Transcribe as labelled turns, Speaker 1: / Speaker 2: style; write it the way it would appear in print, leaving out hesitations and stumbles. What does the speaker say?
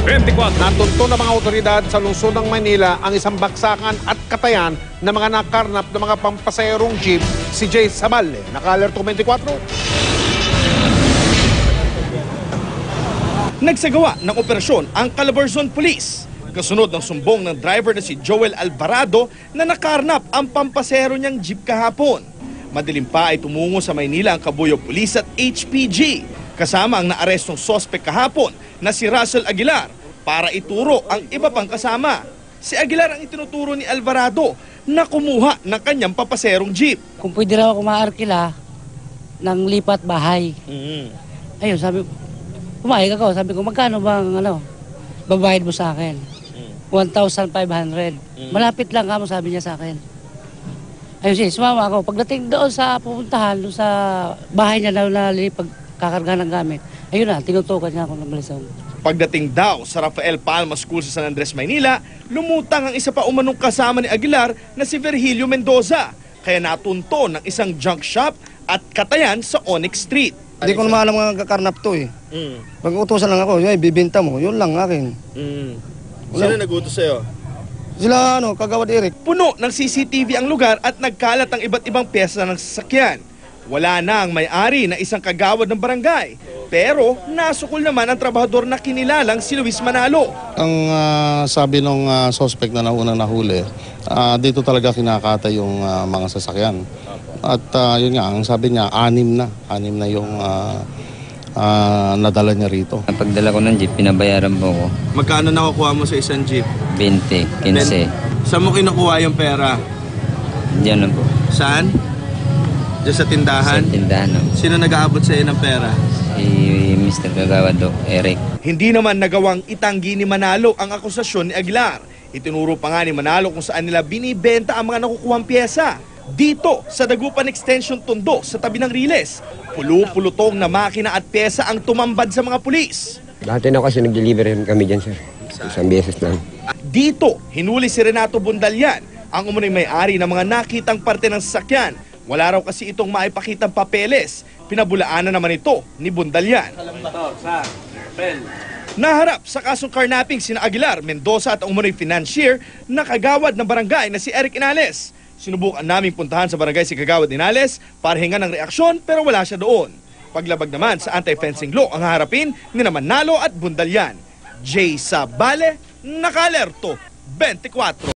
Speaker 1: 24. Natunto ng mga otoridad sa lungsod ng Maynila ang isang baksakan at katayan ng mga nakarnap ng mga pampaserong jeep, si Jay Saballe. Naka-alerto 24.
Speaker 2: Nagsagawa ng operasyon ang Calabarzon Police. Kasunod ng sumbong ng driver na si Joel Alvarado na nakarnap ang pampasero niyang jeep kahapon. Madilim pa ay tumungo sa Maynila ang Kabuyaw Police at HPG. Kasama ang naarestong sospek kahapon na si Russell Aguilar para ituro ang iba pang kasama. Si Aguilar ang itinuturo ni Alvarado na kumuha ng kanyang papaserong jeep.
Speaker 3: Kung pwede raw ako maarkila ng lipat bahay. Ayun, sabi ko, pumayag ako. Sabi ko, magkano bang babayad mo sa akin? 1,500. Malapit lang ka mo, sabi niya sa akin. Ayun siya, sumama ako. Pagdating doon sa pupuntahan, doon sa bahay niya na pagkakarga ng gamit, ayun na, tinutukan niya ako ng balisong.
Speaker 2: Pagdating daw sa Rafael Palma School sa San Andres, Maynila, lumutang ang isa pa umanong kasama ni Aguilar na si Virgilio Mendoza. Kaya natunto ng isang junk shop at katayan sa Onyx Street.
Speaker 4: Hindi ko naman alam nga kakarnap to eh. Pag-utusan lang ako, bibinta mo, yun lang akin.
Speaker 2: Sino nag-utos sa'yo?
Speaker 4: Sila kagawad Eric.
Speaker 2: Puno ng CCTV ang lugar at nagkalat ang iba't ibang pyesa ng sasakyan. Wala na ang may-ari na isang kagawad ng barangay. Pero nasukol naman ang trabahador na kinilalang si Luis Manalo.
Speaker 5: Ang sabi ng suspect na naunang nahuli, dito talaga kinakata yung mga sasakyan. At yun nga, ang sabi niya, anim na yung nadala niya rito.
Speaker 6: Pagdala ko ng jeep, pinabayaran po ko.
Speaker 2: Magkano nakukuha mo sa isang jeep?
Speaker 6: 20, 15.
Speaker 2: Saan mo kinukuha yung pera?
Speaker 6: Diyan po.
Speaker 2: Saan? Diyan sa tindahan?
Speaker 6: Sa tindahan.
Speaker 2: Sino nag-aabot sa iyo ng pera?
Speaker 6: Si Mr. Kagawad Eric.
Speaker 2: Hindi naman nagawang itanggi ni Manalo ang akusasyon ni Aguilar. Itinuro pa nga ni Manalo kung saan nila binibenta ang mga nakukuhang pyesa. Dito sa Dagupan Extension Tondo sa tabi ng Riles, pulo-pulutong na makina at pyesa ang tumambad sa mga pulis.
Speaker 7: Dati na kasi nag-deliver kami dyan, sir. Isang beses lang.
Speaker 2: Dito, hinuli si Renato Bundalian, ang umunoy may-ari ng mga nakitang parte ng sasakyan. Wala raw kasi itong maipakitang papeles. Pinabulaanan naman ito ni Bundalian. Naharap sa kasong carnapping sina Aguilar, Mendoza at ang umunoy financier na kagawad ng barangay na si Eric Inales. Sinubukan naming puntahan sa barangay si Kagawad Inales para hingan ng reaksyon pero wala siya doon. Paglabag naman sa anti-fencing law ang haharapin ni Manalo at Bundalian. Jay Saballe, naka-alerto 24.